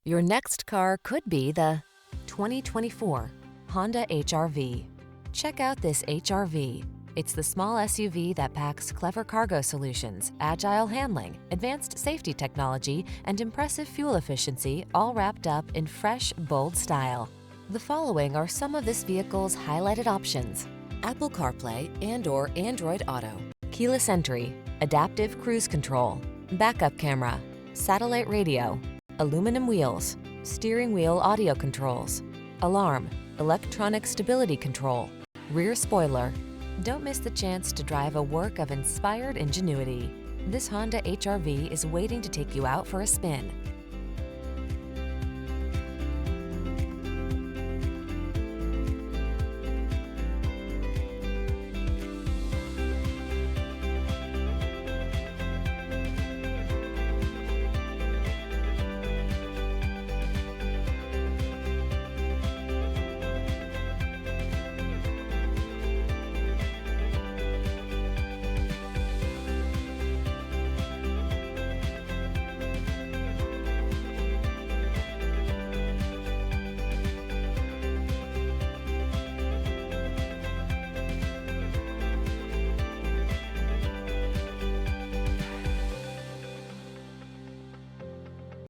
Your next car could be the 2024 Honda HR-V. Check out this HR-V. It's the small SUV that packs clever cargo solutions, agile handling, advanced safety technology, and impressive fuel efficiency, all wrapped up in fresh, bold style. The following are some of this vehicle's highlighted options: Apple CarPlay and/or Android Auto, keyless entry, adaptive cruise control, backup camera, satellite radio, aluminum wheels, steering wheel audio controls, alarm, electronic stability control, rear spoiler. Don't miss the chance to drive a work of inspired ingenuity. This Honda HR-V is waiting to take you out for a spin.